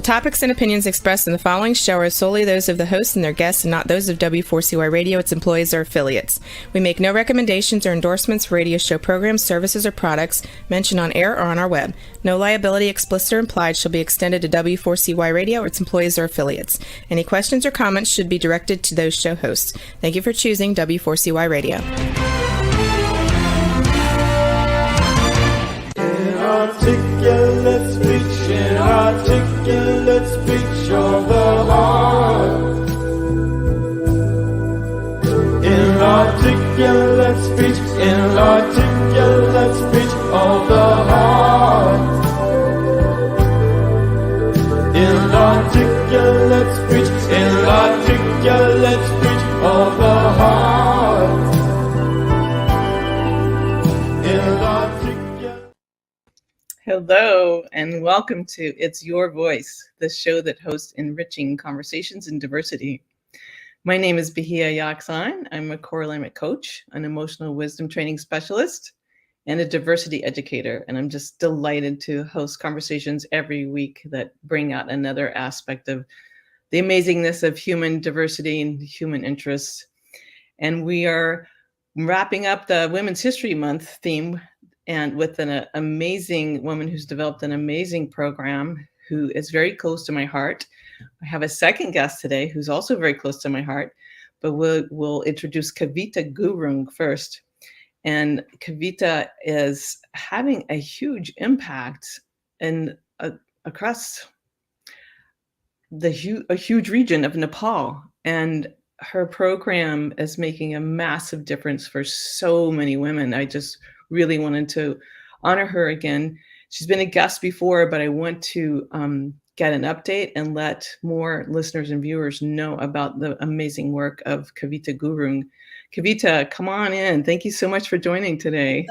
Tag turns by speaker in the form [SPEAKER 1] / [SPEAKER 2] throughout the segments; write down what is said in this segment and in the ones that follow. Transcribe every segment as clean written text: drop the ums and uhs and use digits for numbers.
[SPEAKER 1] topics and opinions expressed in the following show are solely those of the host and their guests and not those of W4CY Radio, its employees, or affiliates. We make no recommendations or endorsements for radio show programs, services, or products mentioned on air or on our web. No liability, explicit or implied, shall be extended to W4CY Radio or its employees or affiliates. Any questions or comments should be directed to those show hosts. Thank you for choosing W4CY Radio.
[SPEAKER 2] Inarticulate speech, inarticulate speech of the heart. Inarticulate speech, inarticulate speech of the heart. Inarticulate speech, inarticulate speech of the heart.
[SPEAKER 3] Hello, and welcome to It's Your Voice, the show that hosts enriching conversations in diversity. My name is Bahia Yaksan. I'm a core alignment coach, an emotional wisdom training specialist, and a diversity educator. And I'm just delighted to host conversations every week that bring out another aspect of the amazingness of human diversity and human interests. And we are wrapping up the Women's History Month theme, and with an amazing woman who's developed an amazing program who is very close to my heart. I have a second guest today who's also very close to my heart, but we'll introduce Kavita Gurung first. And Kavita is having a huge impact across a huge region of Nepal. And her program is making a massive difference for so many women. I just really wanted to honor her again. She's been a guest before, but I want to get an update and let more listeners and viewers know about the amazing work of Kavita Gurung. Kavita, come on in. Thank you so much for joining today.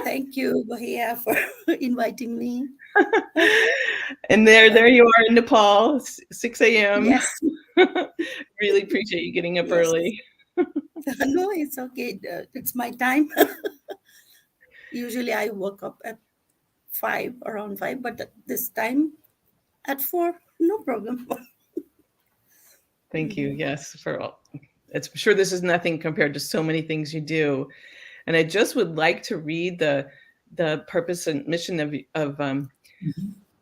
[SPEAKER 4] Thank you, Bahia, for inviting me.
[SPEAKER 3] And there you are in Nepal, 6 a.m.
[SPEAKER 4] Yes.
[SPEAKER 3] Really appreciate you getting up early.
[SPEAKER 4] No, it's okay. It's my time. Usually I woke up at around 5, but this time at 4, no problem.
[SPEAKER 3] Thank you. Yes, I'm sure this is nothing compared to so many things you do. And I just would like to read the purpose and mission of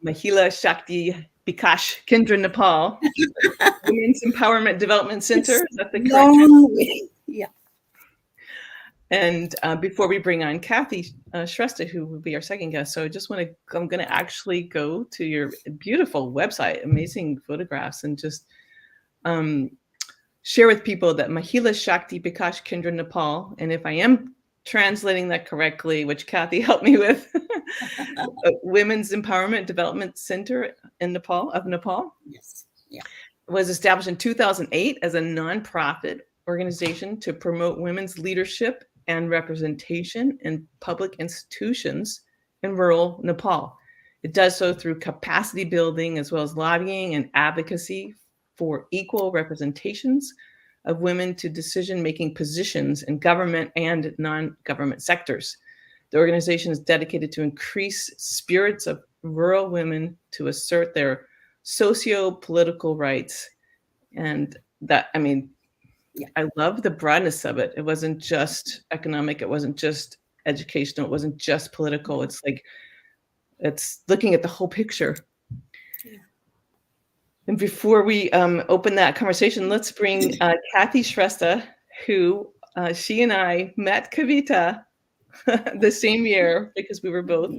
[SPEAKER 3] Mahila Shakti Bikash Kendra Nepal, Women's Empowerment Development Center. Is that the correct?
[SPEAKER 4] Yeah.
[SPEAKER 3] And before we bring on Kathy Shrestha, who will be our second guest, so I'm going to actually go to your beautiful website, amazing photographs, and just share with people that Mahila Shakti Bikash Kendra Nepal, and if I am translating that correctly, which Kathy helped me with, Women's Empowerment Development Center in Nepal.
[SPEAKER 4] Yes. Yeah.
[SPEAKER 3] Was established in 2008 as a nonprofit organization to promote women's leadership and representation in public institutions in rural Nepal. It does so through capacity building as well as lobbying and advocacy for equal representations of women to decision-making positions in government and non-government sectors. The organization is dedicated to increase spirits of rural women to assert their socio-political rights. And that, I love the broadness of it. It wasn't just economic. It wasn't just educational. It wasn't just political. It's looking at the whole picture.
[SPEAKER 4] Yeah.
[SPEAKER 3] And before we open that conversation, let's bring Kathy Shrestha, who she and I met Kavita the same year because we were both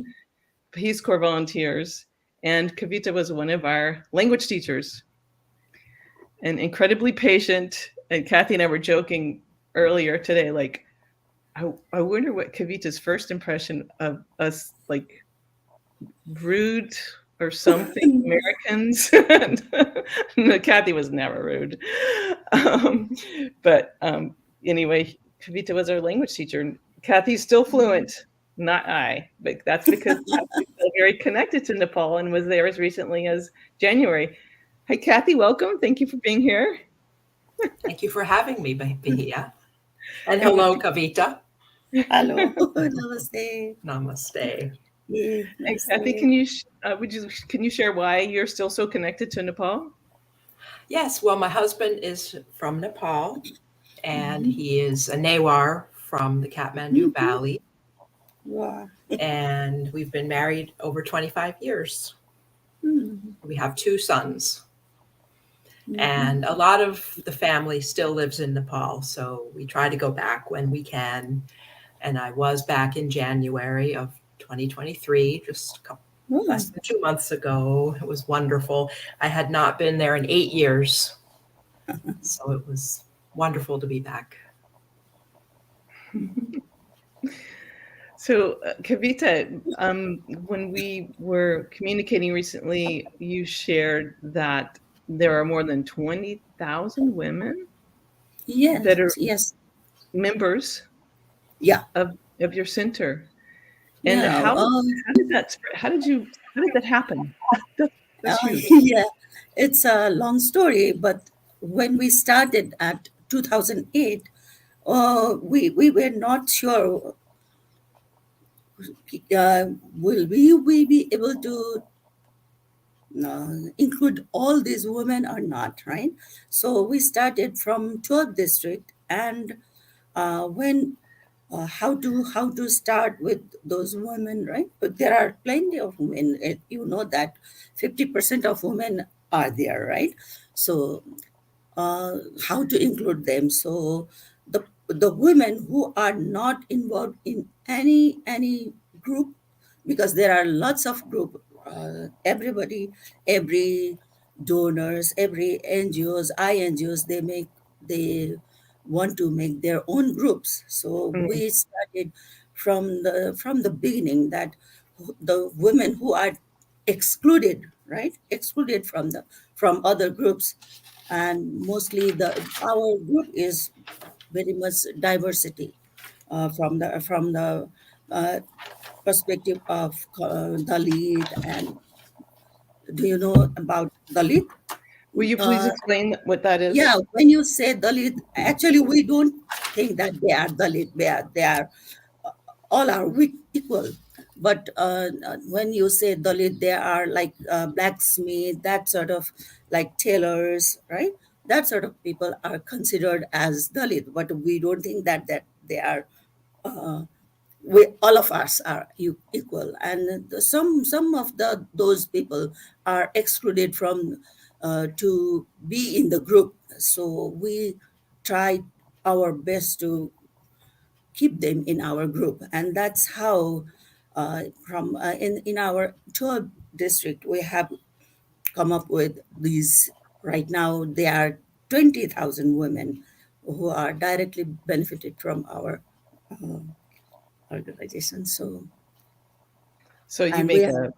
[SPEAKER 3] Peace Corps volunteers. And Kavita was one of our language teachers and incredibly patient. And Kathy and I were joking earlier today, I wonder what Kavita's first impression of us, rude or something, Americans. No, Kathy was never rude. But anyway, Kavita was our language teacher. And Kathy's still fluent, not I, but that's because Kathy's still very connected to Nepal and was there as recently as January. Hi, Kathy, welcome. Thank you for being here.
[SPEAKER 5] Thank you for having me, Bahia. And hello, Kavita.
[SPEAKER 4] Hello. Namaste.
[SPEAKER 5] Namaste.
[SPEAKER 4] Yes,
[SPEAKER 3] And
[SPEAKER 4] yes,
[SPEAKER 3] Kathy,
[SPEAKER 4] yes.
[SPEAKER 3] can you share why you're still so connected to Nepal?
[SPEAKER 5] Yes, well, my husband is from Nepal, and
[SPEAKER 4] Mhm.
[SPEAKER 5] he is a Newar from the Kathmandu
[SPEAKER 4] Mhm.
[SPEAKER 5] Valley,
[SPEAKER 4] Wow.
[SPEAKER 5] and we've been married over 25 years.
[SPEAKER 4] Mhm.
[SPEAKER 5] We have two sons,
[SPEAKER 4] Mhm.
[SPEAKER 5] and a lot of the family still lives in Nepal, so we try to go back when we can. And I was back in January of 2023, just a couple, less
[SPEAKER 4] Oh,
[SPEAKER 5] than 2 months ago. It was wonderful. I had not been there in 8 years, so it was wonderful to be back.
[SPEAKER 3] So, Kavita, when we were communicating recently, you shared that there are more than 20,000 women that
[SPEAKER 4] yes,
[SPEAKER 3] are
[SPEAKER 4] yes.
[SPEAKER 3] members
[SPEAKER 4] Yeah,
[SPEAKER 3] of your center. And
[SPEAKER 4] yeah.
[SPEAKER 3] how did that spread? How did that happen? That, that's huge.
[SPEAKER 4] Yeah, it's a long story, but when we started at 2008, we were not sure will we be able to include all these women or not, right? So we started from 12th district, and when how to start with those women, right? But there are plenty of women. You know that 50% of women are there, right? So how to include them. So the women who are not involved in any group, because there are lots of group, everybody, every donors, every NGOs, INGOs, they want to make their own groups. So
[SPEAKER 3] Mm.
[SPEAKER 4] we started from the beginning that the women who are excluded, right, excluded from other groups, and mostly our group is very much diversity, from the uh, perspective of Dalit. And do you know about Dalit?
[SPEAKER 3] Will you please
[SPEAKER 4] Uh,
[SPEAKER 3] explain what that
[SPEAKER 4] yeah,
[SPEAKER 3] is?
[SPEAKER 4] when you say Dalit, actually we don't think that they are Dalit. They are all are equal. But when you say Dalit, they are like blacksmith, that sort of, like tailors, right? That sort of people are considered as Dalit, but we don't think that they are. We all of us are equal, and some of those people are excluded from to be in the group. So we try our best to keep them in our group, and that's how from in our tour district we have come up with these. Right now there are 20,000 women who are directly benefited from our uh, organization. So,
[SPEAKER 3] So you
[SPEAKER 4] and we
[SPEAKER 3] make
[SPEAKER 4] have,
[SPEAKER 3] a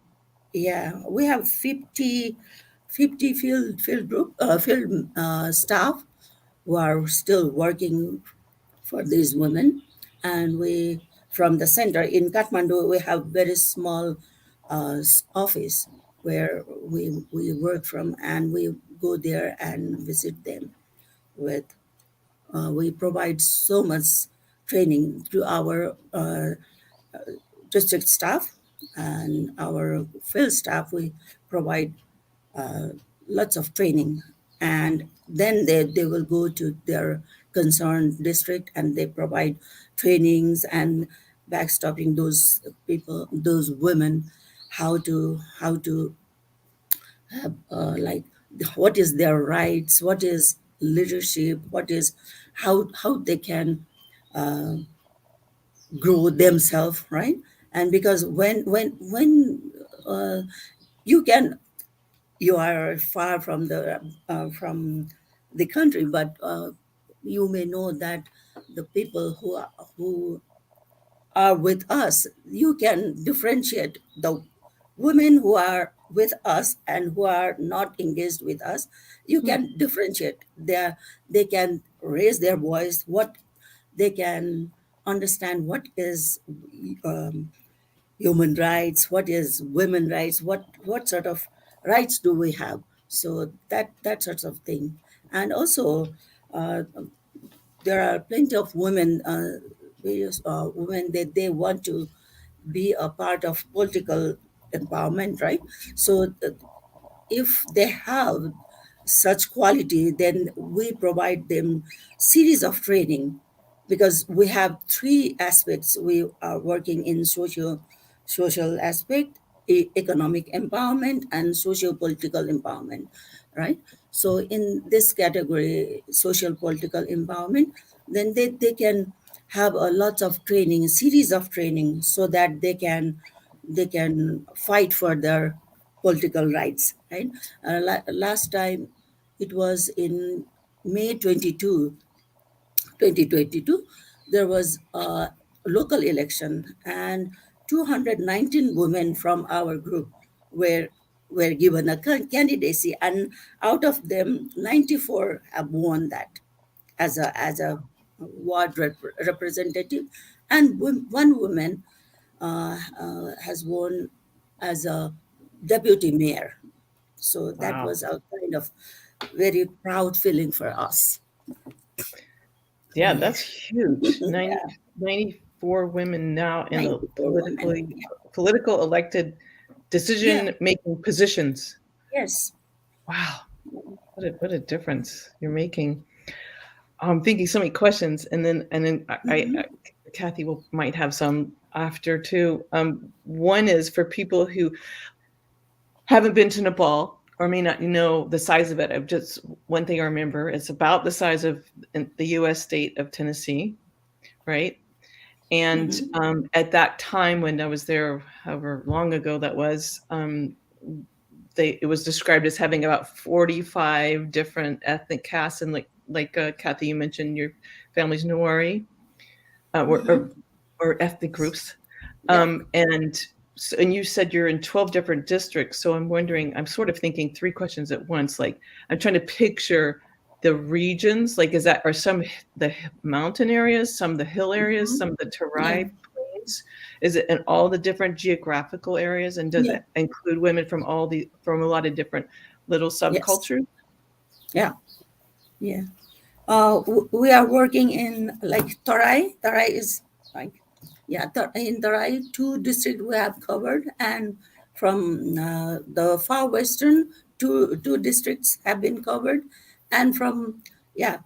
[SPEAKER 4] yeah, we have 50 field group field staff who are still working for these women. And we, from the center in Kathmandu, we have very small office where we work from, and we go there and visit them with. We provide so much training to our district staff and our field staff. We provide lots of training, and then they will go to their concerned district and they provide trainings and backstopping those people, those women, how to like, what is their rights, what is leadership, what is, how they can grow themselves, right? And because when you can, you are far from the country, but you may know that the people who are with us, you can differentiate the women who are with us and who are not engaged with us. You can differentiate. They can raise their voice, what they can understand, what is um, human rights, what is women rights, what sort of rights do we have. So that sorts of thing. And also uh, there are plenty of women, various women that they want to be a part of political empowerment, right? So if they have such quality, then we provide them series of training, because we have three aspects. We are working in social aspect, economic empowerment, and socio political empowerment, right? So in this category, social political empowerment, then they can have a lot of training, a series of training, so that they can fight for their political rights, right? Last time, it was in May 2022, there was a local election, and 219 women from our group were were given a candidacy, and out of them, 94 have won that as a ward representative, and one woman has won as a deputy mayor. So that
[SPEAKER 3] Wow.
[SPEAKER 4] was a kind of very proud feeling for us.
[SPEAKER 3] Yeah,
[SPEAKER 4] Yeah,
[SPEAKER 3] that's huge. 94 women now in the
[SPEAKER 4] 94 women. Yeah.
[SPEAKER 3] political elected
[SPEAKER 4] Yeah.
[SPEAKER 3] decision making positions.
[SPEAKER 4] Yes.
[SPEAKER 3] Wow, what a difference you're making. I'm thinking so many questions, and then
[SPEAKER 4] Mhm.
[SPEAKER 3] Kathy will might have some after too. One is for people who haven't been to Nepal or may not know the size of it. I've just one thing I remember, it's about the size of the U.S. state of Tennessee, right? And
[SPEAKER 4] Mhm.
[SPEAKER 3] at that time when I was there, however long ago that was, it was described as having about 45 different ethnic castes, and like Kathy, you mentioned your family's Nuari, or,
[SPEAKER 4] Mhm.
[SPEAKER 3] or or ethnic groups,
[SPEAKER 4] Yeah.
[SPEAKER 3] and and you said you're in 12 different districts. So I'm wondering, I'm sort of thinking three questions at once. Like I'm trying to picture the regions. Like, are some the mountain areas, some the hill areas,
[SPEAKER 4] Mhm.
[SPEAKER 3] some the
[SPEAKER 4] Yeah.
[SPEAKER 3] Terai plains? Is it in all the different geographical areas? And does
[SPEAKER 4] Yeah.
[SPEAKER 3] it include women from a lot of different little
[SPEAKER 4] Yes.
[SPEAKER 3] subcultures?
[SPEAKER 4] Yeah. Yeah. We are working in like Tarai. Tarai is like, yeah, in Tarai, two districts we have covered, and from the far western, two districts have been covered, and from, yeah,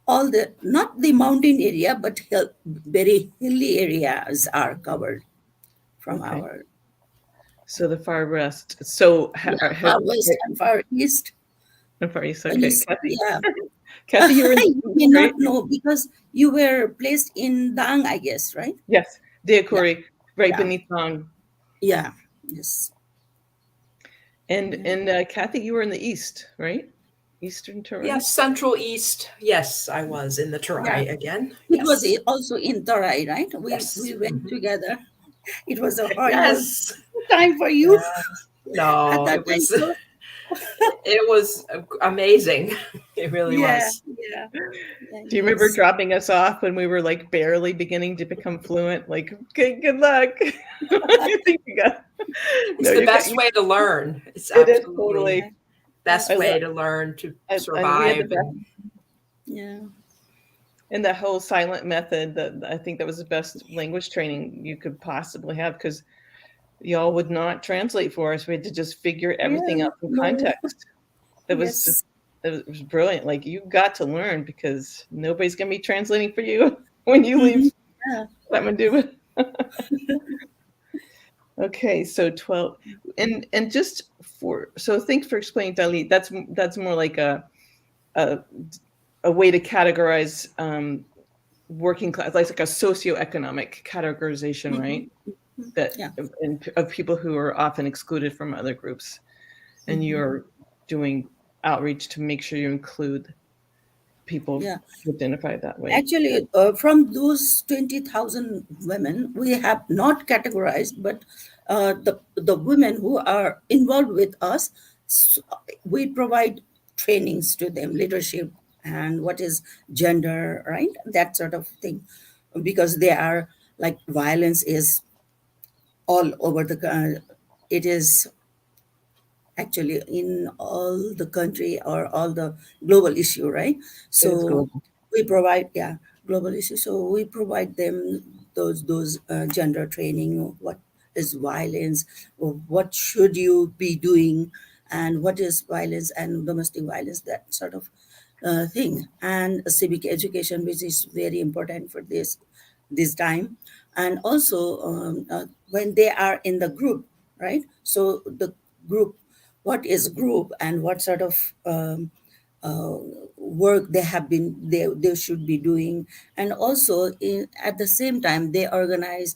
[SPEAKER 4] all the, not the mountain area, but very hilly areas are covered from
[SPEAKER 3] Okay.
[SPEAKER 4] our,
[SPEAKER 3] So the far west. So
[SPEAKER 4] yeah, far west and far east.
[SPEAKER 3] far east.
[SPEAKER 4] When you
[SPEAKER 3] Okay, Kathy.
[SPEAKER 4] yeah,
[SPEAKER 3] Kathy, you were in
[SPEAKER 4] you
[SPEAKER 3] the
[SPEAKER 4] may
[SPEAKER 3] east,
[SPEAKER 4] not
[SPEAKER 3] right?
[SPEAKER 4] know because you were placed in Dang, I guess, right?
[SPEAKER 3] Yes,
[SPEAKER 4] Yeah,
[SPEAKER 3] Deokori, right
[SPEAKER 4] yeah,
[SPEAKER 3] beneath Thong.
[SPEAKER 4] yeah. Yes,
[SPEAKER 3] And Kathy, you were in the east, right? Eastern Terai.
[SPEAKER 5] Yes, Central East. Yes, I was in the
[SPEAKER 4] yeah.
[SPEAKER 5] Terai again.
[SPEAKER 4] It was
[SPEAKER 5] Yes.
[SPEAKER 4] also in Tarai, right? We
[SPEAKER 5] Yes.
[SPEAKER 4] went
[SPEAKER 5] Mhm.
[SPEAKER 4] together. It was a horrible
[SPEAKER 5] Yes.
[SPEAKER 4] time for you
[SPEAKER 5] Yes.
[SPEAKER 4] at
[SPEAKER 5] No,
[SPEAKER 4] that
[SPEAKER 5] it
[SPEAKER 4] time.
[SPEAKER 5] was
[SPEAKER 4] So
[SPEAKER 5] it was amazing. It really
[SPEAKER 4] yeah,
[SPEAKER 5] was.
[SPEAKER 4] yeah, yeah.
[SPEAKER 3] Do you remember
[SPEAKER 4] Yes.
[SPEAKER 3] dropping us off when we were like barely beginning to become fluent? Like, okay, good luck. I think you got
[SPEAKER 5] It's
[SPEAKER 3] no.
[SPEAKER 5] the
[SPEAKER 3] You got
[SPEAKER 5] best
[SPEAKER 3] you.
[SPEAKER 5] way to learn. It's
[SPEAKER 3] It is
[SPEAKER 5] absolutely
[SPEAKER 4] Yeah,
[SPEAKER 3] totally.
[SPEAKER 5] best
[SPEAKER 3] I love.
[SPEAKER 5] way to learn to
[SPEAKER 3] And we had the
[SPEAKER 5] survive
[SPEAKER 3] best.
[SPEAKER 5] and
[SPEAKER 4] yeah,
[SPEAKER 3] And the whole silent method. That I think that was the best language training you could possibly have because y'all would not translate for us. We had to just figure everything
[SPEAKER 4] yeah.
[SPEAKER 3] out from
[SPEAKER 4] No.
[SPEAKER 3] context. That was just
[SPEAKER 4] Yes.
[SPEAKER 3] it was brilliant. Like you got to learn because nobody's gonna be translating for you when you leave
[SPEAKER 4] Mhm. Yeah.
[SPEAKER 3] Kathmandu. Okay, so 12 and just for so thanks for explaining Dalit. That's more like a, a way to categorize working class, like a socioeconomic categorization,
[SPEAKER 4] Mhm.
[SPEAKER 3] right? That
[SPEAKER 4] Yeah.
[SPEAKER 3] of people who are often excluded from other groups, and
[SPEAKER 4] Mhm.
[SPEAKER 3] you're doing outreach to make sure you include people
[SPEAKER 4] Yeah.
[SPEAKER 3] who identify that way.
[SPEAKER 4] Actually, from those 20,000 women, we have not categorized, but the women who are involved with us, s- we provide trainings to them, leadership and what is gender, right? That sort of thing. Because they are like, violence is all over it is actually in all the country or all the global issue, right?
[SPEAKER 3] It is
[SPEAKER 4] So
[SPEAKER 3] global.
[SPEAKER 4] we provide, yeah, global issue. So we provide them those gender training, what is violence, or what should you be doing, and what is violence and domestic violence, that sort of thing, and civic education, which is very important for this time. And also when they are in the group, right? So the group, what is group and what sort of uh, work they should be doing. And also at the same time they organize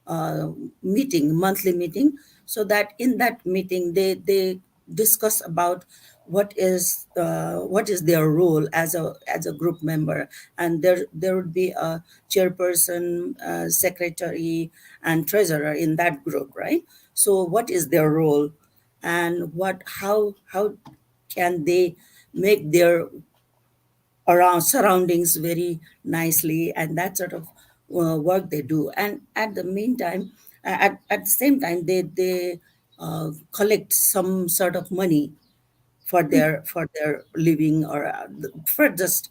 [SPEAKER 4] uh, monthly meeting, so that in that meeting they discuss about what is their role as a group member. And there would be a chairperson, secretary, and treasurer in that group, right? So what is their role, and how can they make their around surroundings very nicely, and that sort of work they do. And at the meantime, at the same time, they collect some sort of money for their living, or for just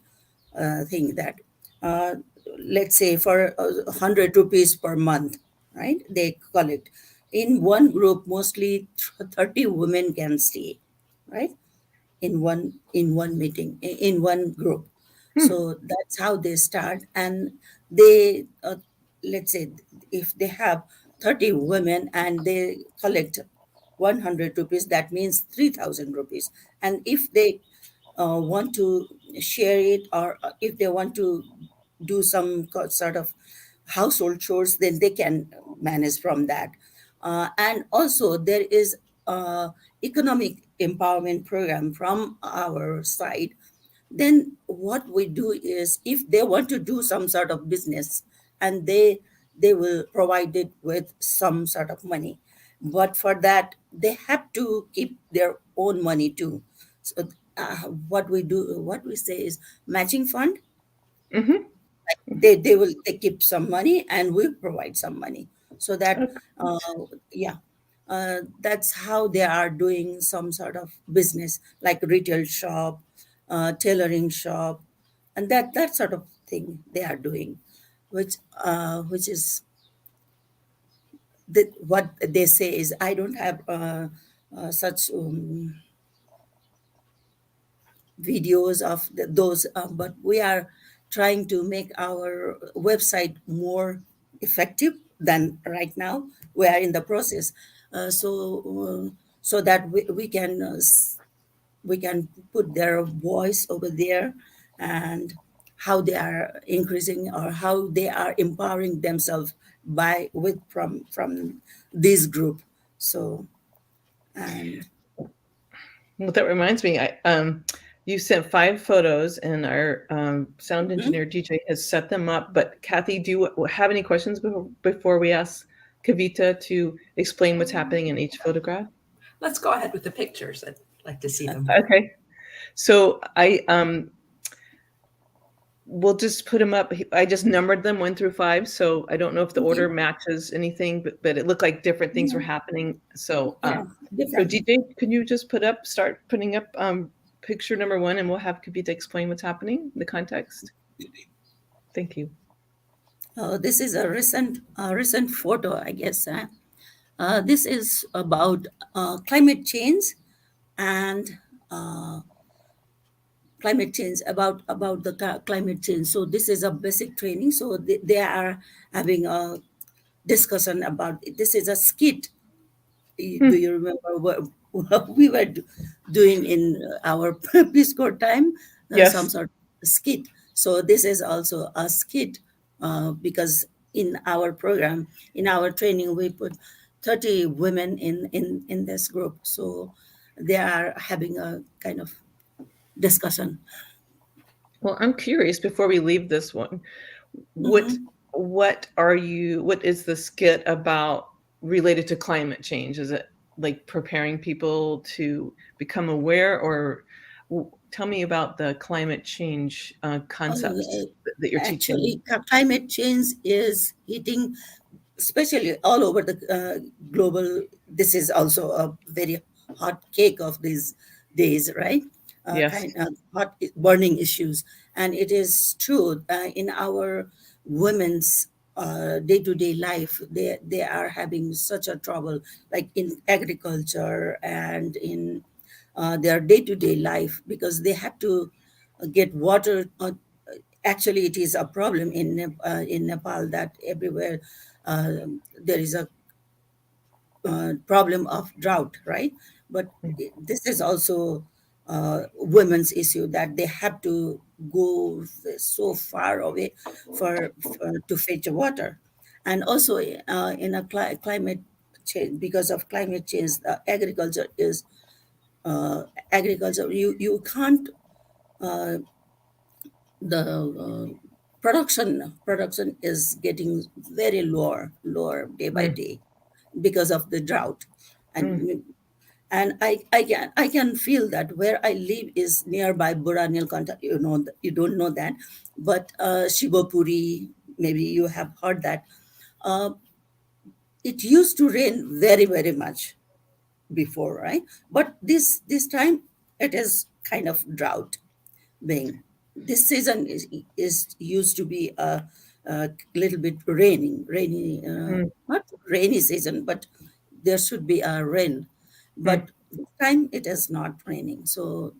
[SPEAKER 4] thing that uh, let's say for 100 rupees per month, right? They collect in one group. Mostly 30 women can stay, right? In one meeting, in one group.
[SPEAKER 3] Hmm.
[SPEAKER 4] So that's how they start. And they let's say if they have 30 women and they collect 100 rupees, that means 3,000 rupees. And if they want to share it, or if they want to do some sort of household chores, then they can manage from that. And also there is economic empowerment program from our side. Then what we do is, if they want to do some sort of business, and they will provide it with some sort of money, but for that they have to keep their own money too. So what we say is matching fund.
[SPEAKER 3] Mm-hmm.
[SPEAKER 4] They keep some money and we provide some money, so that
[SPEAKER 3] Okay.
[SPEAKER 4] yeah, that's how they are doing some sort of business, like retail shop, tailoring shop, and that sort of thing they are doing, which is what they say is, I don't have such videos of those, but we are trying to make our website more effective than right now. We are in the process, so that we can put their voice over there, and how they are increasing, or how they are empowering themselves by with from this group. So, and
[SPEAKER 3] Well, that reminds me, you sent 5 photos, and our sound
[SPEAKER 4] mhm.
[SPEAKER 3] engineer DJ has set them up. But Kathy, do you have any questions before we ask Kavita to explain what's happening in each photograph?
[SPEAKER 5] Let's go ahead with the pictures. I'd like to see them.
[SPEAKER 3] Okay. So I we'll just put them up. I just numbered them 1 through 5, so I don't know if the
[SPEAKER 4] Okay.
[SPEAKER 3] order matches anything, but it looked like different things were
[SPEAKER 4] Yeah,
[SPEAKER 3] happening. So
[SPEAKER 4] yeah,
[SPEAKER 3] so
[SPEAKER 4] different.
[SPEAKER 3] DJ, can you just start putting up picture number 1, and we'll have Kavita explain what's happening, the context. Thank you.
[SPEAKER 4] This is a recent photo, I guess. This is about climate change, and uh, about the climate change. So this is a basic training. So they are having a discussion about it. This is a skit. Do
[SPEAKER 3] Hmm.
[SPEAKER 4] you remember what we were doing in our Peace Corps time? Some
[SPEAKER 3] Yes.
[SPEAKER 4] sort of skit. So this is also a skit, because in our program, in our training, we put 30 women in this group. So they are having a kind of discussion.
[SPEAKER 3] Well, I'm curious before we leave this one, what
[SPEAKER 4] Mhm.
[SPEAKER 3] what is the skit about related to climate change? Is it like preparing people to become aware, or tell me about the climate change concepts
[SPEAKER 4] Uh,
[SPEAKER 3] that you're teaching?
[SPEAKER 4] Actually, climate change is hitting, especially all over the global. This is also a very hot cake of these days, right?
[SPEAKER 3] Yes.
[SPEAKER 4] Kind of hot burning issues, and it is true in our women's. day-to-day life, they are having such a trouble, like in agriculture and in their day-to-day life, because they have to get water. Actually, it is a problem in Nepal that everywhere there is a problem of drought, right? But this is also women's issue, that they have to go so far away for to fetch water. And also in a climate change, because of climate change, agriculture is agriculture. You can't the production is getting very lower day by
[SPEAKER 3] Mm,
[SPEAKER 4] day because of the drought.
[SPEAKER 3] mm,
[SPEAKER 4] And I can feel that where I live is nearby Bura Nilkanta. You don't know that, but Shivapuri, maybe you have heard that. Uh, it used to rain very very much before, right? But this time it is kind of drought being. This season is used to be a little bit rainy,
[SPEAKER 3] mm,
[SPEAKER 4] not rainy season, but there should be a rain.
[SPEAKER 3] mm.
[SPEAKER 4] But this time it is not raining, so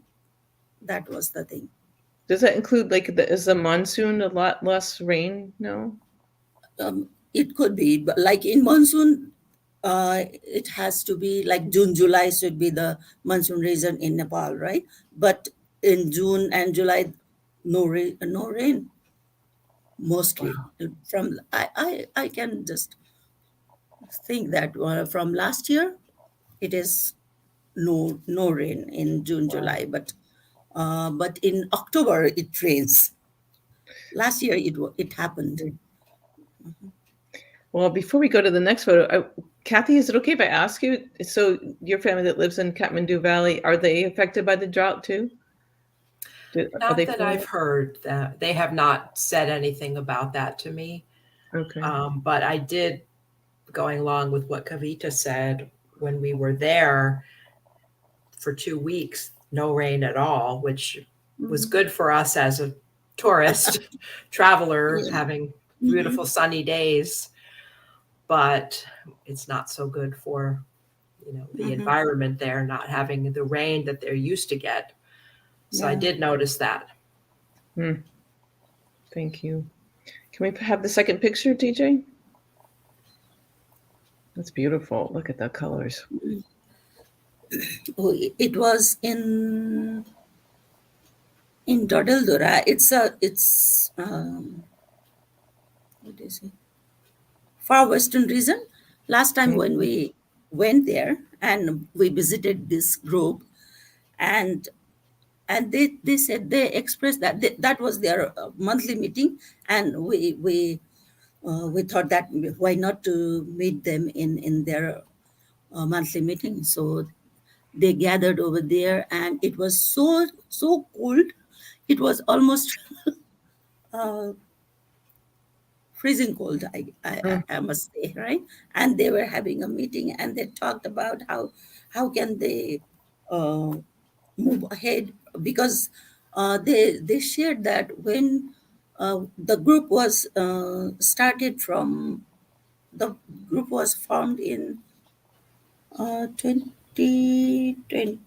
[SPEAKER 4] that was the thing.
[SPEAKER 3] Does that include like is the monsoon a lot less rain? No.
[SPEAKER 4] It could be, but like in monsoon, it has to be like June, July should be the monsoon season in Nepal, right? But in June and July, no rain mostly. From I can just think that from last year it is no rain in June,
[SPEAKER 3] Wow.
[SPEAKER 4] July, but in October it rains. Last year it happened.
[SPEAKER 3] Mm. Well, before we go to the next photo, Kathy, is it okay if I ask you? So, your family that lives in Kathmandu Valley, are they affected by the drought too? Are
[SPEAKER 5] Not
[SPEAKER 3] they
[SPEAKER 5] that
[SPEAKER 3] feeling
[SPEAKER 5] I've
[SPEAKER 3] it?
[SPEAKER 5] heard that. They have not said anything about that to me.
[SPEAKER 3] Okay.
[SPEAKER 5] But I did, going along with what Kavita said, when we were there for 2 weeks, no rain at all, which was
[SPEAKER 4] Mhm.
[SPEAKER 5] good for us as a tourist traveler
[SPEAKER 4] Yeah.
[SPEAKER 5] having
[SPEAKER 4] Hmm.
[SPEAKER 5] beautiful sunny days. But it's not so good for the
[SPEAKER 4] Hmm.
[SPEAKER 5] environment there, not having the rain that they're used to get. So I
[SPEAKER 4] Yeah.
[SPEAKER 5] did notice that.
[SPEAKER 3] Hmm. Thank you. Can we have the second picture, DJ? That's beautiful. Look at the colors.
[SPEAKER 4] Oh, it was in Dodeldura. It's what is it? Far western region. Last time
[SPEAKER 3] Mm,
[SPEAKER 4] when we went there and we visited this group, and they said, they expressed that that was their monthly meeting, and we thought that why not to meet them in their monthly meeting. So they gathered over there, and it was so cold. It was almost uh, freezing cold,
[SPEAKER 3] mm,
[SPEAKER 4] I must say, right? And they were having a meeting, and they talked about how can they uh, move ahead, because they shared that when the group was started from the group was formed in 2020.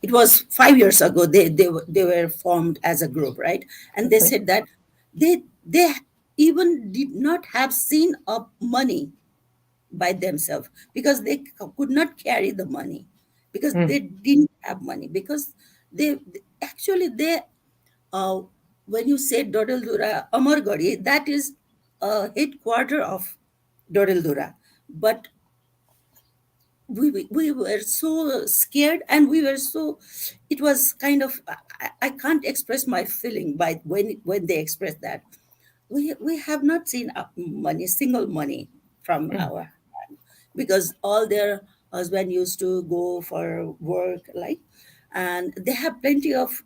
[SPEAKER 4] It was 5 years ago. They were formed as a group, right? And they
[SPEAKER 3] okay.
[SPEAKER 4] said that they even did not have seen of money by themselves, because they could not carry the money, because
[SPEAKER 3] Mm,
[SPEAKER 4] they didn't have money, because they actually they uh, when you say Dodeldura Amargadi, that is a headquarter of Dodeldura. But we were so scared, and we were so, it was kind of, I can't express my feeling by when they expressed that we have not seen money, single money from
[SPEAKER 3] mm,
[SPEAKER 4] our, because all their husband used to go for work, like, and they have plenty of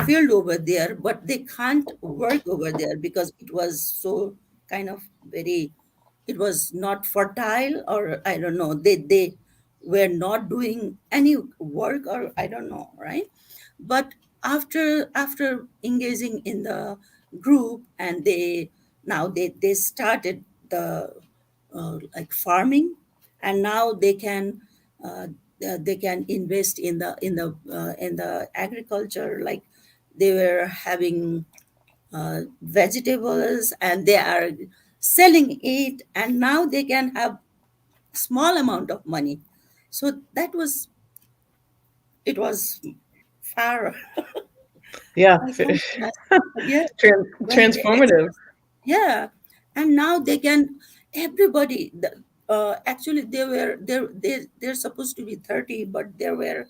[SPEAKER 4] field over there, but they can't work over there because it was so kind of very, it was not fertile, or I don't know, they were not doing any work, or I don't know, right? But after engaging in the group, and they started the like farming, and now they can invest in the agriculture, like they were having vegetables, and they are selling it, and now they can have small amount of money. So it was far.
[SPEAKER 3] Yeah.
[SPEAKER 4] I can't yeah, when they
[SPEAKER 3] Transformative.
[SPEAKER 4] yeah, and now they can, everybody actually they're supposed to be 30, but there were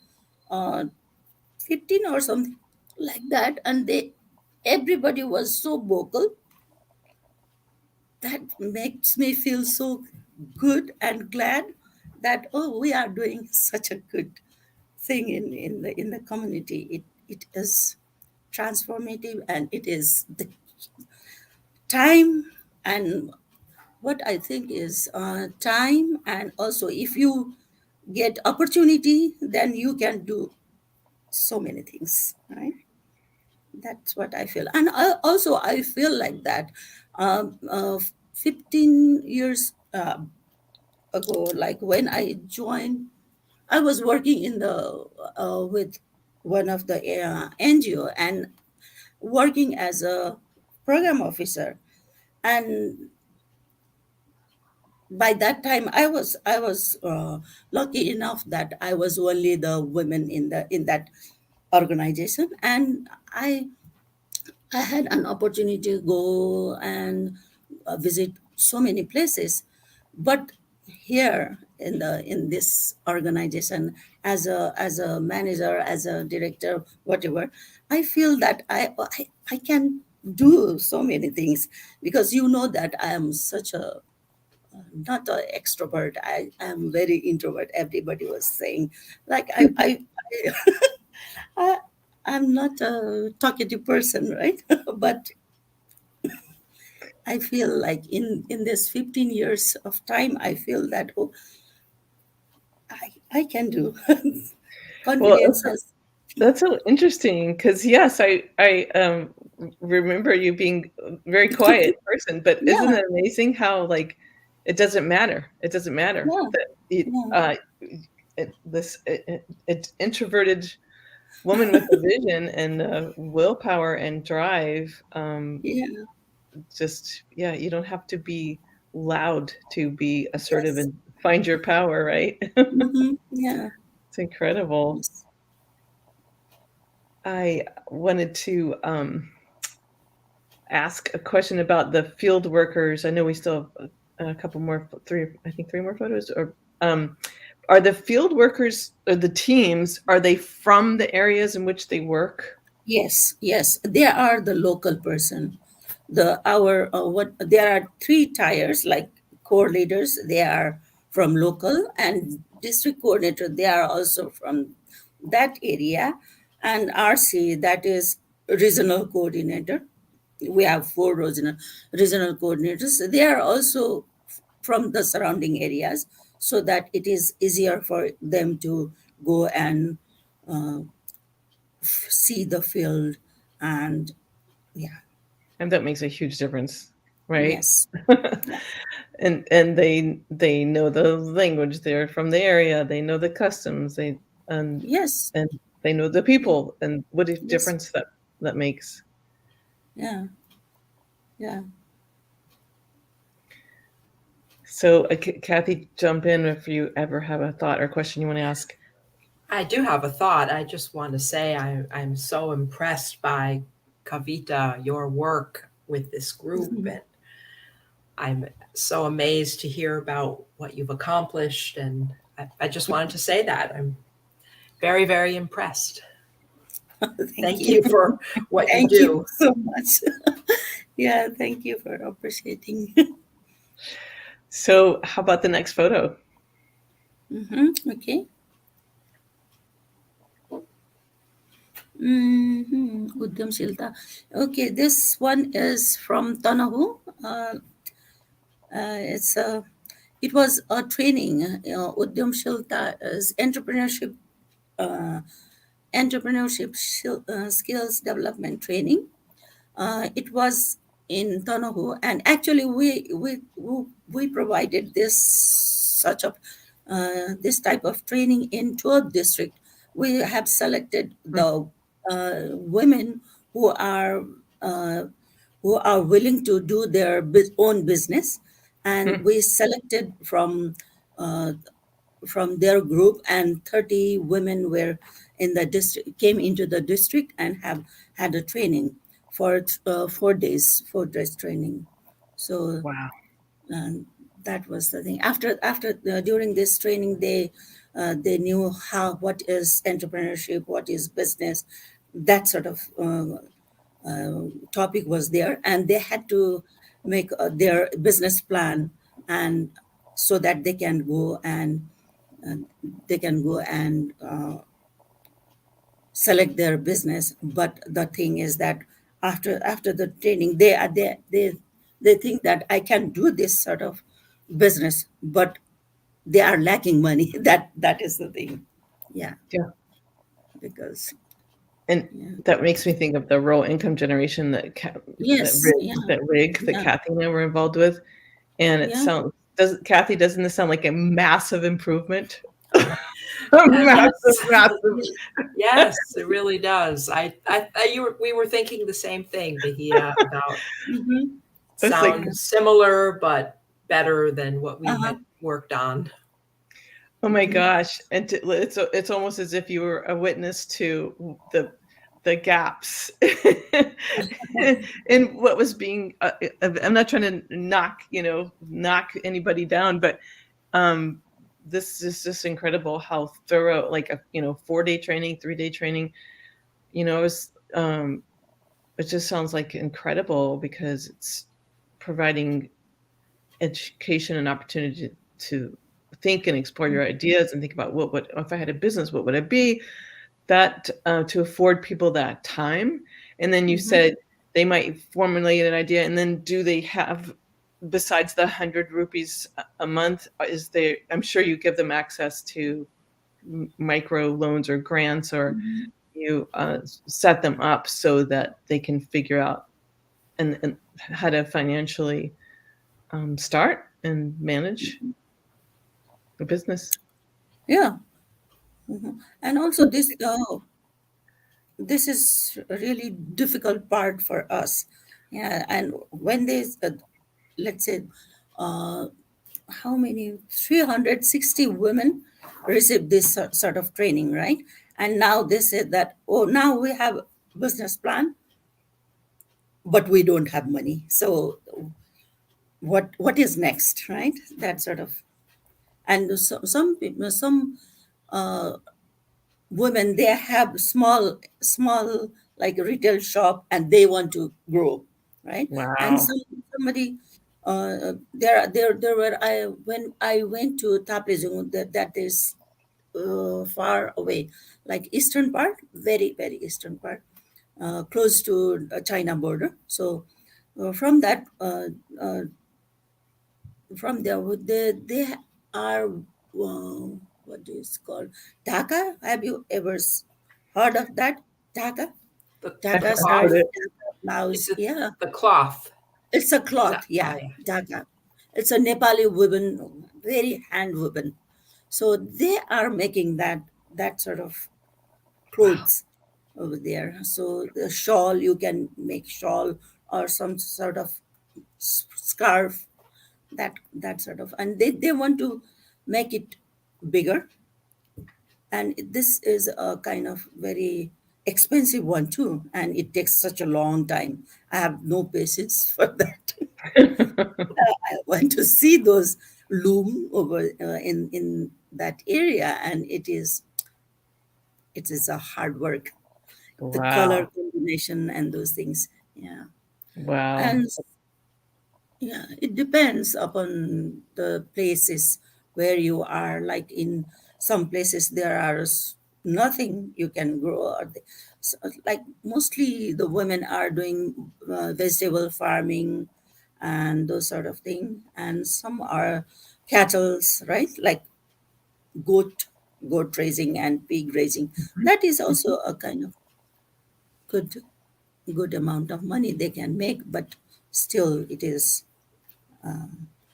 [SPEAKER 4] uh 15 or something like that, and they everybody was so vocal. That makes me feel so good and glad that, oh, we are doing such a good thing in the community. It is transformative, and it is the time. And what I think is time, and also if you get opportunity, then you can do so many things, right? That's what I feel. And also I feel like that 15 years ago, like when I joined, I was working in the with one of the NGO, and working as a program officer. And by that time, I was lucky enough that I was only the women in that organization, and I had an opportunity to go and visit so many places. But here in this organization, as a manager, as a director, whatever, I feel that I can do so many things, because you know that I am such a not an extrovert. I am very introvert. Everybody was saying, like I I'm not a talkative person, right? But I feel like in this 15 years of time, I feel that, oh, I can do.
[SPEAKER 3] Well,
[SPEAKER 4] Confidence has.
[SPEAKER 3] that's so interesting because yes, I remember you being a very quiet person, but isn't
[SPEAKER 4] Yeah,
[SPEAKER 3] it amazing how like it doesn't matter. It doesn't matter
[SPEAKER 4] yeah,
[SPEAKER 3] that
[SPEAKER 4] yeah,
[SPEAKER 3] it introverted woman with a vision and willpower and drive.
[SPEAKER 4] yeah.
[SPEAKER 3] Just yeah, you don't have to be loud to be assertive
[SPEAKER 4] Yes.
[SPEAKER 3] and find your power, right?
[SPEAKER 4] Yeah.
[SPEAKER 3] It's incredible.
[SPEAKER 4] Yes.
[SPEAKER 3] I wanted to ask a question about the field workers. I know we still have a couple more, I think three more photos. Or are the field workers or the teams? Are they from the areas in which they work?
[SPEAKER 4] Yes, yes, they are the local person. The our what There are three tiers, like core leaders. They are from local, and district coordinator. They are also from that area, and RC, that is regional coordinator. We have four regional coordinators. They are also from the surrounding areas, so that it is easier for them to go and uh, see the field. And yeah,
[SPEAKER 3] And that makes a huge difference, right?
[SPEAKER 4] yes, yeah,
[SPEAKER 3] And they know the language. They're from the area. They know the customs. And
[SPEAKER 4] yes,
[SPEAKER 3] and they know the
[SPEAKER 4] yeah,
[SPEAKER 3] people. And what a
[SPEAKER 4] yes,
[SPEAKER 3] difference that makes.
[SPEAKER 4] yeah, yeah.
[SPEAKER 3] So, Kathy, jump in if you ever have a thought or question you want to ask.
[SPEAKER 5] I do have a thought. I just want to say I'm so impressed by Kavita, your work with this group,
[SPEAKER 4] Mhm.
[SPEAKER 5] and I'm so amazed to hear about what you've accomplished. And I just wanted to say that I'm very, very impressed.
[SPEAKER 4] Thank
[SPEAKER 5] Thank
[SPEAKER 4] you.
[SPEAKER 5] you for what you
[SPEAKER 4] Thank you
[SPEAKER 5] do.
[SPEAKER 4] so much. Yeah, thank you for appreciating.
[SPEAKER 3] So, how about the next photo?
[SPEAKER 4] Okay. Udyamshilta. Okay, this one is from Tanahu. It's a It was a training. Udyamshilta is entrepreneurship entrepreneurship skills development training. It was in Tonohu, and actually we provided this type of training in 12 district. We have selected the women who are uh, who are willing to do their own business, and we selected uh, from their group, and 30 women were in the district, came into the district and have had a training for 4 days, 4 days training. So
[SPEAKER 3] Wow.
[SPEAKER 4] and that was the thing. After during this training, they knew how, what is entrepreneurship, what is business, that sort of topic was there, and they had to make their business plan, and so that uh, they can go and select their business. But the thing is that after the training, they think that I can do this sort of business, but they are lacking money. That is the thing. Yeah,
[SPEAKER 3] Yeah.
[SPEAKER 4] because
[SPEAKER 3] And
[SPEAKER 4] yeah.
[SPEAKER 3] that makes me think of the rural income generation
[SPEAKER 4] Yes, yeah,
[SPEAKER 3] that rig that
[SPEAKER 4] yeah,
[SPEAKER 3] Kathy and I were involved with. And it
[SPEAKER 4] yeah.
[SPEAKER 3] sounds does Kathy, doesn't this sound like a massive improvement? A massive,
[SPEAKER 5] Yes.
[SPEAKER 3] massive.
[SPEAKER 5] Yes, it really does. We were thinking the same thing, Bahia, about
[SPEAKER 4] Mm-hmm.
[SPEAKER 3] It's like,
[SPEAKER 4] Yeah.
[SPEAKER 5] sounds similar but better than what we
[SPEAKER 4] Uh-huh.
[SPEAKER 5] had worked on.
[SPEAKER 3] oh my
[SPEAKER 4] Mm-hmm.
[SPEAKER 3] gosh. And it's almost as if you were a witness to the gaps in what was being I'm not trying to knock anybody down, but um this is just incredible how thorough, like a 4-day training, 3-day training, it was it just sounds like incredible because it's providing education and opportunity to think and explore your ideas and think about what if I had a business, what would it be, that to afford people that time. And then you
[SPEAKER 4] Mm-hmm.
[SPEAKER 3] said they might formulate an idea, and then do they have, besides the 100 rupees a month, is there, I'm sure you give them access to micro loans or grants, or
[SPEAKER 4] Mm-hmm.
[SPEAKER 3] you set them up so that they can figure out and how to financially start and manage a business.
[SPEAKER 4] Yeah. Mhm. And also this is a really difficult part for us. Yeah, and when they let's say uh, how many 360 women received this sort of training, right? And now they said that, oh, now we have business plan, but we don't have money. So what is next, right? That sort of. And some people, some women, they have small like retail shop, and they want to grow, right? And
[SPEAKER 3] Wow.
[SPEAKER 4] somebody there were, I when I went to Taplejung, that is far away, like eastern part, very eastern part, close to China border. So from that from there they are what is called Dhaka. Have you ever heard of that? Dhaka.
[SPEAKER 5] The
[SPEAKER 3] I've
[SPEAKER 5] the
[SPEAKER 4] Dhaka
[SPEAKER 3] heard
[SPEAKER 5] cloth.
[SPEAKER 4] sari,
[SPEAKER 3] it.
[SPEAKER 4] Dhaka blouse.
[SPEAKER 5] Is it
[SPEAKER 4] Yeah,
[SPEAKER 5] the cloth?
[SPEAKER 4] it's a
[SPEAKER 5] Is
[SPEAKER 4] cloth.
[SPEAKER 5] that? Oh
[SPEAKER 4] Yeah,
[SPEAKER 5] yeah.
[SPEAKER 4] Dhaka. It's a Nepali woven, very hand woven. So they are making that sort of
[SPEAKER 3] Wow.
[SPEAKER 4] clothes over there. So the shawl, you can make shawl or some sort of scarf, that sort of, and they want to make it bigger. And this is a kind of very expensive one too, and it takes such a long time. I have no patience for that. I want to see those loom over in that area, and it is a hard work, the color
[SPEAKER 3] Wow.
[SPEAKER 4] combination and those things. Yeah.
[SPEAKER 3] Wow.
[SPEAKER 4] And yeah, it depends upon the places where you are. Like in some places, there are nothing you can grow. So, like mostly the women are doing vegetable farming and those sort of thing, and some are cattle's, right? Like goat. goat raising and pig raising. That is also a kind of good good amount of money they can make, but still it is,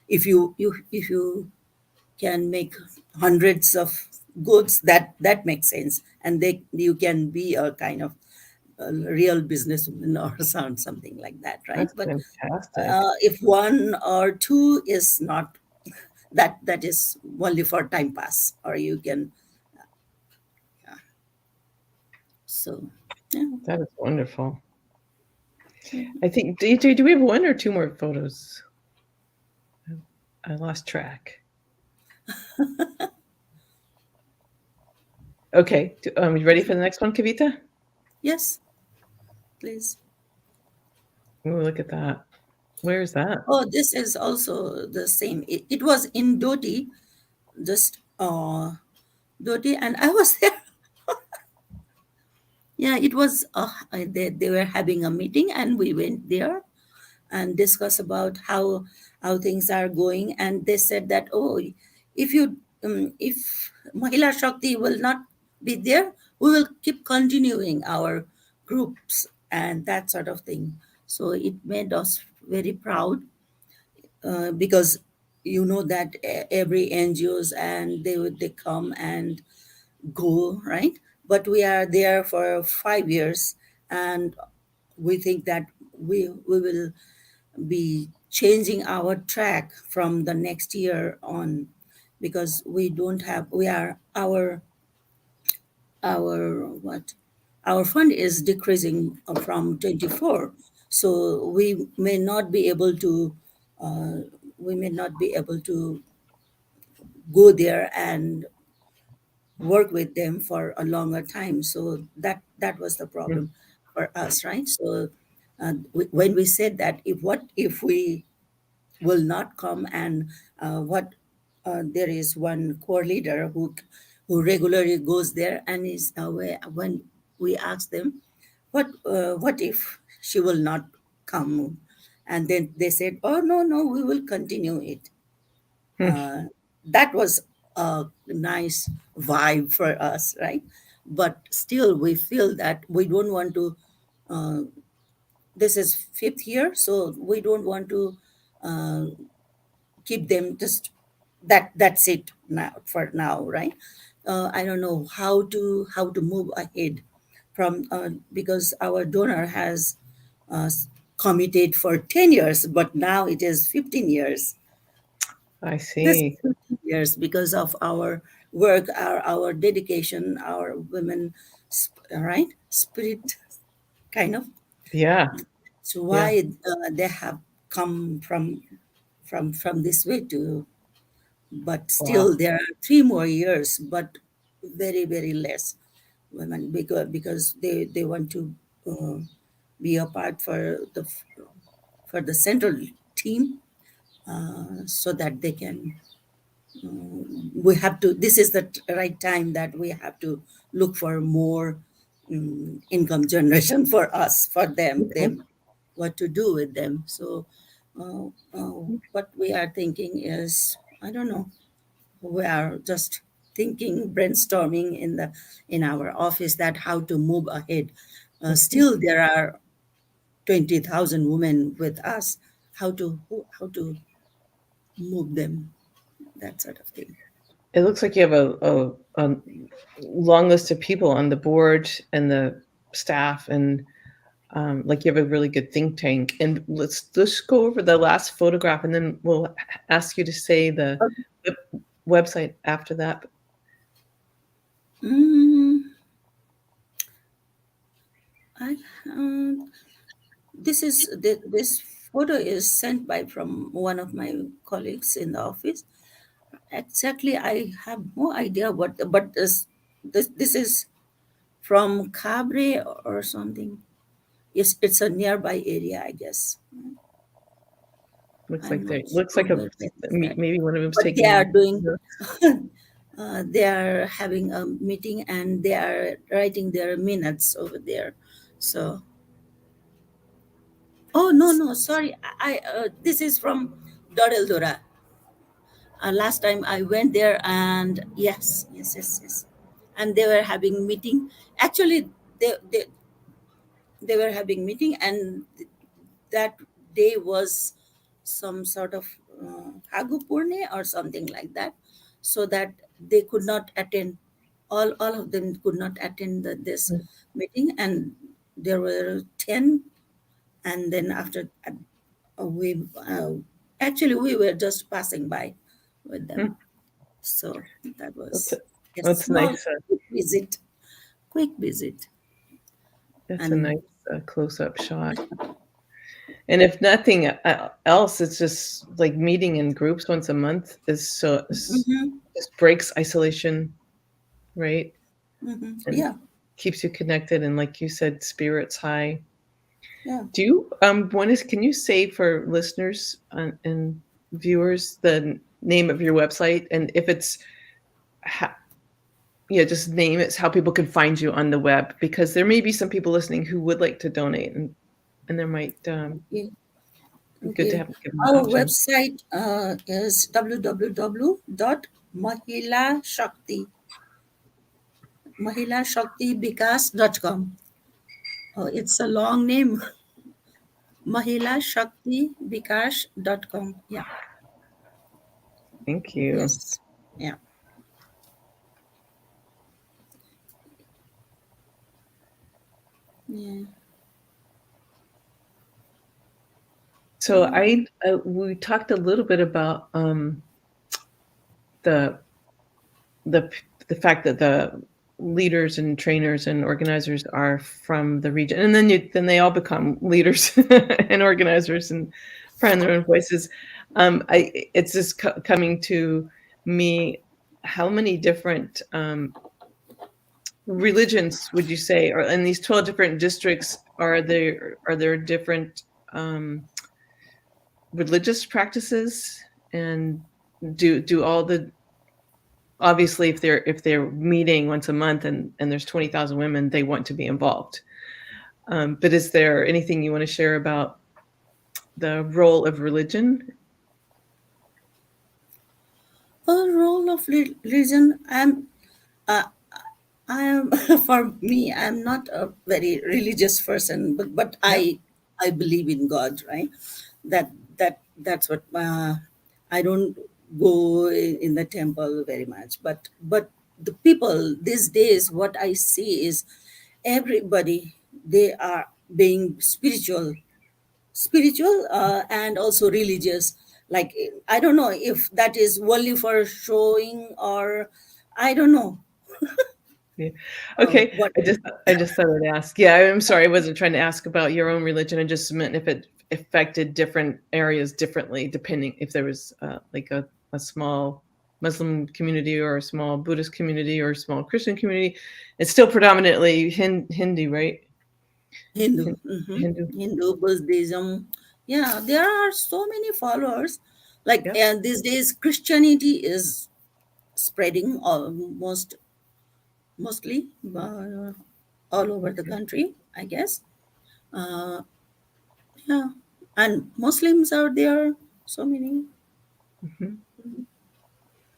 [SPEAKER 4] if you can make hundreds of goods, that makes sense, and they you can be a kind of a real businesswoman or something like that, right?
[SPEAKER 3] That's
[SPEAKER 4] But
[SPEAKER 3] fantastic.
[SPEAKER 4] if one or two is not, that is only for time pass, or you can, so yeah.
[SPEAKER 3] That is wonderful.
[SPEAKER 4] So
[SPEAKER 3] I think, do we have one or two more photos? I lost track. Okay. You ready for the next one, Kavita?
[SPEAKER 4] yes, please.
[SPEAKER 3] Ooh, look at that. Where is that?
[SPEAKER 4] Oh, this is also the same. It was in Doti, just Doti, and I was there. Yeah, it was. They were having a meeting, and we went there and discuss about how things are going. And they said that, oh, if Mahila Shakti will not be there, we will keep continuing our groups and that sort of thing. So it made us very proud, because you know that every NGOs, and they come and go, right? But we are there for 5 years, and we think that we will be changing our track from the next year on, because we don't have we are our what our fund is decreasing from 24, so uh, we may not be able to go there and work with them for a longer time. So that was the
[SPEAKER 3] Mm,
[SPEAKER 4] problem for us, right? So when we said that, if we will not come, and what there is one core leader who regularly goes there, and is when we ask them, what if she will not come, and then they said, oh, no, no, we will continue it.
[SPEAKER 3] mm,
[SPEAKER 4] uh, that was a nice vibe for us, right? But still we feel that we don't want to, uh, this is fifth year, so we don't want to uh, keep them just that's it now for now, right? I don't know how to move ahead from, because our donor has committed for 10 years, but now it is 15 years.
[SPEAKER 3] I
[SPEAKER 4] This
[SPEAKER 3] see.
[SPEAKER 4] 15 years because of our work, our dedication, our women, right, spirit, kind of.
[SPEAKER 3] Yeah.
[SPEAKER 4] So
[SPEAKER 3] Yeah.
[SPEAKER 4] why they have come from this way to, but
[SPEAKER 3] Wow.
[SPEAKER 4] still there are 3 more years, but very very less women, because they want to uh, be a part for the central team, so that they can, we have to, this is the right time that we have to look for more income generation for us, for
[SPEAKER 3] Okay.
[SPEAKER 4] them, what to do with them. So what we are thinking is, I don't know, we are just thinking, brainstorming in our office, that how to move ahead.
[SPEAKER 3] Mhm.
[SPEAKER 4] Still there are 20,000 women with us, how to move them, that sort of thing.
[SPEAKER 3] It looks like you have a long list of people on the board and the staff, and like you have a really good think tank. And let's go over the last photograph, and then we'll ask you to say the web- website after that.
[SPEAKER 4] Mm, I this is this photo is sent by from one of my colleagues in the office. Exactly, I have no idea what, but this is from Cabre or something. Yes, it's a nearby area, I guess. I'm not
[SPEAKER 3] Looks
[SPEAKER 4] sure
[SPEAKER 3] like
[SPEAKER 4] where that is at,
[SPEAKER 3] maybe one of them's
[SPEAKER 4] but they are
[SPEAKER 3] taking.
[SPEAKER 4] doing. They are having a meeting, and they are writing their minutes over there. So, oh, no, no, sorry, this is from Doreldora. Last time I went there, and yes, yes, yes, yes, and they were having meeting. Actually, they were having meeting, and that day was some sort of Hagu Purne or something like that, so that they could not attend. All of them could not attend this meeting, and there were 10. And then after that, we actually we were just passing by with them.
[SPEAKER 3] Hmm.
[SPEAKER 4] So that
[SPEAKER 3] That's
[SPEAKER 4] was a
[SPEAKER 3] that's
[SPEAKER 4] small
[SPEAKER 3] nice.
[SPEAKER 4] quick visit. Quick visit.
[SPEAKER 3] That's a
[SPEAKER 4] And
[SPEAKER 3] nice close-up shot. And if nothing else, it's just like meeting in groups once a month
[SPEAKER 4] mhm,
[SPEAKER 3] just breaks isolation, right? And
[SPEAKER 4] yeah,
[SPEAKER 3] keeps you connected. And like you said, spirits high.
[SPEAKER 4] yeah.
[SPEAKER 3] Do you can you say for listeners and viewers the name of your website, and if it's ha- yeah, just name it, how people can find you on the web, because there may be some people listening who would like to donate, and there might
[SPEAKER 4] Okay.
[SPEAKER 3] be good to
[SPEAKER 4] Okay.
[SPEAKER 3] have give them an
[SPEAKER 4] Our
[SPEAKER 3] option.
[SPEAKER 4] website is www.mahilashakti, mahilashaktibikas.com. Oh, it's a long name. mahilashaktibikas.com. Yeah.
[SPEAKER 3] Thank you.
[SPEAKER 4] Yes. Yeah. Yeah.
[SPEAKER 3] So we talked a little bit about the the the fact that the leaders and trainers and organizers are from the region, and then they all become leaders and organizers and find their own voices. It's just coming to me, how many different religions would you say are in these 12 different districts? Are there different religious practices, and do all the obviously if they're meeting once a month and there's 20,000 women, they want to be involved, but is there anything you want to share about the role of religion?
[SPEAKER 4] A role of religion. Uh, I am for me. I'm not a very religious person, but
[SPEAKER 3] Yep.
[SPEAKER 4] I believe in God, right? That's what I don't go in the temple very much, but the people these days, what I see is everybody, they are being spiritual and also religious. Like, I don't know if that is only for showing, or I don't know
[SPEAKER 3] Yeah. Okay.
[SPEAKER 4] what.
[SPEAKER 3] I just thought I'd ask. Yeah, I'm sorry. I wasn't trying to ask about your own religion. I just meant if it affected different areas differently, depending if there was like a small Muslim community or a small Buddhist community or a small Christian community. It's still predominantly Hindi, right?
[SPEAKER 4] Hindu.
[SPEAKER 3] Hin- Hindu.
[SPEAKER 4] Hindu, Buddhism. Yeah, there are so many followers. Like,
[SPEAKER 3] Yep.
[SPEAKER 4] and these days, Christianity is spreading almost mostly all over the
[SPEAKER 3] Okay.
[SPEAKER 4] country, I guess. Uh, yeah, and Muslims are there. So many.
[SPEAKER 3] Mhm.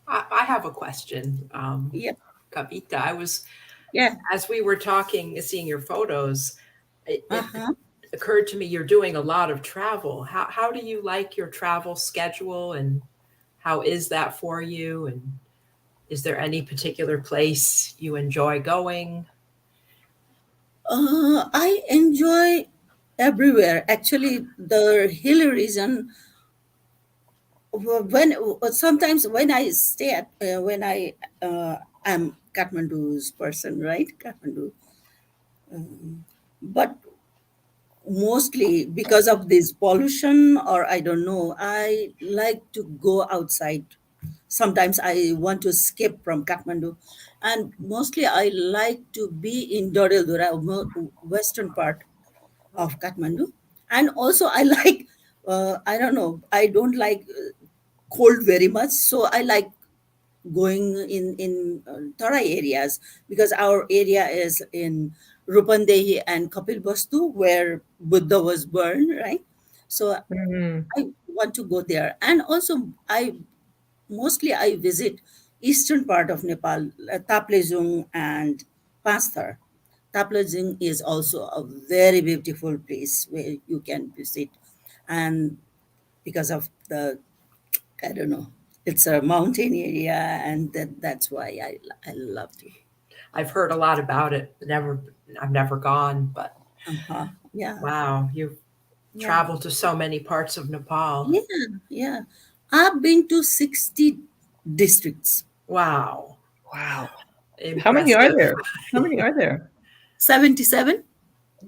[SPEAKER 5] I have a question,
[SPEAKER 4] Yep.
[SPEAKER 5] Kavita. I was,
[SPEAKER 4] Yeah.
[SPEAKER 5] as we were talking, seeing your photos,
[SPEAKER 4] Uh
[SPEAKER 5] it
[SPEAKER 4] huh.
[SPEAKER 5] occurred to me you're doing a lot of travel. How do you like your travel schedule, and how is that for you? And is there any particular place you enjoy going?
[SPEAKER 4] I enjoy everywhere. Actually, the hilly region. When sometimes when I stay at when I am Kathmandu's person, right? Kathmandu, but mostly because of this pollution, or I don't know, I like to go outside. Sometimes I want to escape from Kathmandu, and mostly I like to be in Doreldura, western part of Kathmandu. And also I like, I don't know, I don't like cold very much, so I like going in Tarai areas, because our area is in Rupandehi and Kapil Bastu, where Buddha was born, right? So
[SPEAKER 3] Mhm.
[SPEAKER 4] I want to go there. And also I mostly I visit eastern part of Nepal, Taplejung and Pasthar. Taplejung is also a very beautiful place where you can visit, and because of the, I don't know, it's a mountain area, and that's why I love to.
[SPEAKER 5] I've heard a lot about it. I've never gone, but
[SPEAKER 4] Uh-huh. Yeah,
[SPEAKER 5] wow, you've
[SPEAKER 4] yeah,
[SPEAKER 5] traveled to so many parts of Nepal.
[SPEAKER 4] yeah, yeah. I've been to 60 districts,
[SPEAKER 5] Wow,
[SPEAKER 3] Wow. How many are
[SPEAKER 5] impressive.
[SPEAKER 3] there? How many are there?
[SPEAKER 4] 77.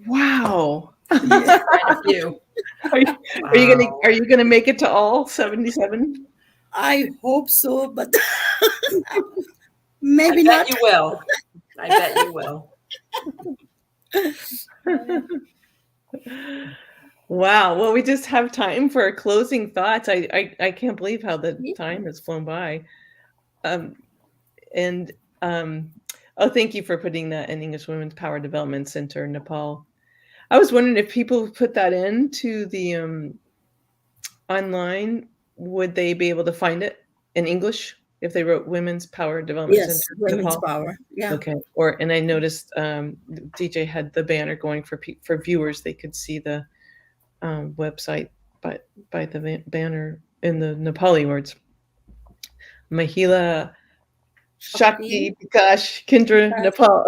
[SPEAKER 3] Wow.
[SPEAKER 4] Yeah,
[SPEAKER 5] Quite a few.
[SPEAKER 3] Are you,
[SPEAKER 5] Wow.
[SPEAKER 3] are you gonna make it to all 77?
[SPEAKER 4] I hope so, but
[SPEAKER 5] I
[SPEAKER 4] maybe
[SPEAKER 5] bet
[SPEAKER 4] not.
[SPEAKER 5] you will. I bet you will.
[SPEAKER 3] Wow. Well, we just have time for closing thoughts. I can't believe how the
[SPEAKER 4] Yeah.
[SPEAKER 3] time has flown by. Um, and oh, thank you for putting that in English Women's Power Development Center, Nepal. I was wondering if people put that into the online, would they be able to find it in English if they wrote Women's Power Development
[SPEAKER 4] Yes,
[SPEAKER 3] Center,
[SPEAKER 4] women's
[SPEAKER 3] Nepal?
[SPEAKER 4] power. Yeah.
[SPEAKER 3] Okay. And I noticed DJ had the banner going for viewers. They could see the website by the banner in the Nepali words. Mahila Shakti Bikash Kendra Nepal.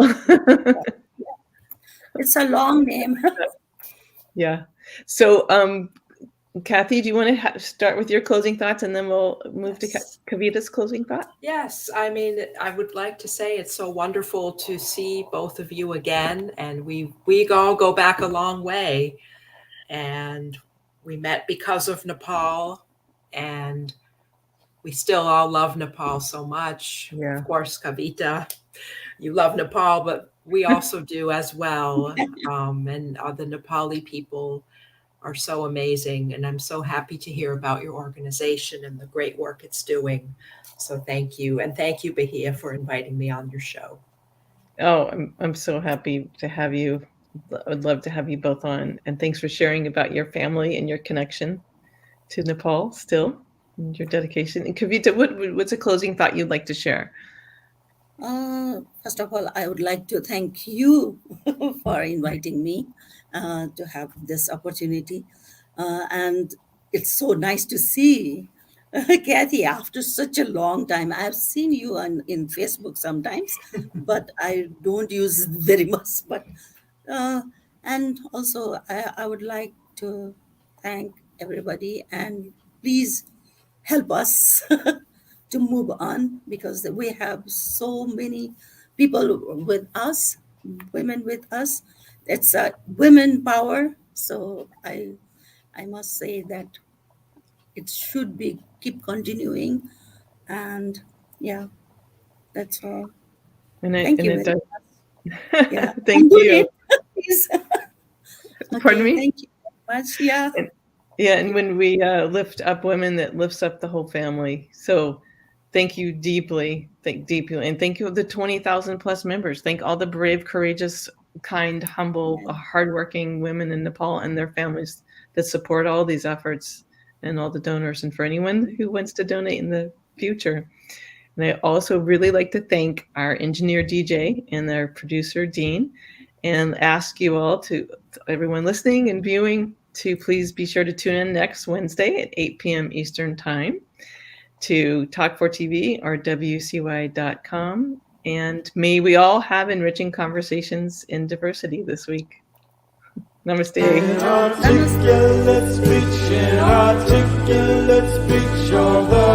[SPEAKER 4] It's a long name.
[SPEAKER 3] Yeah. So, Kathy, do you want to start with your closing thoughts, and then we'll move to Kavita's closing thought?
[SPEAKER 5] Yes, I mean, I would like to say it's so wonderful to see both of you again, and we all go back a long way, and we met because of Nepal, and we still all love Nepal so much.
[SPEAKER 3] Yeah.
[SPEAKER 5] Of course, Kavita, you love Nepal, but we also do as well, and the Nepali people are so amazing, and I'm so happy to hear about your organization and the great work it's doing. So thank you, and thank you, Bahia, for inviting me on your show.
[SPEAKER 3] Oh, I'm so happy to have you. I would love to have you both on, and thanks for sharing about your family and your connection to Nepal still, and your dedication. And Kavita, what's a closing thought you'd like to share?
[SPEAKER 4] First of all, I would like to thank you for inviting me to have this opportunity. And it's so nice to see Kathy after such a long time. I've seen you in Facebook sometimes, but I don't use it very much. But and also, I would like to thank everybody, and please help us to move on, because we have so many people with us, women with us. It's a women power. So I must say that it should be keep continuing. And yeah, that's all. Thank you
[SPEAKER 3] It
[SPEAKER 4] very
[SPEAKER 3] does.
[SPEAKER 4] much. Yeah.
[SPEAKER 3] Thank you.
[SPEAKER 4] Please.
[SPEAKER 3] Pardon
[SPEAKER 4] Okay,
[SPEAKER 3] me?
[SPEAKER 4] thank you very much. Yeah.
[SPEAKER 3] Yeah, and when we lift up women, that lifts up the whole family. So thank you deeply. And thank you the 20,000 plus members. Thank all the brave, courageous, kind, humble, hardworking women in Nepal and their families that support all these efforts, and all the donors, and for anyone who wants to donate in the future. And I also really like to thank our engineer DJ and our producer Dean, and ask you all to everyone listening and viewing to please be sure to tune in next Wednesday at 8 p.m. Eastern Time to Talk4TV or WCY.com. And may we all have enriching conversations in diversity this week. Namaste.
[SPEAKER 2] Inarticulate speech, inarticulate speech of the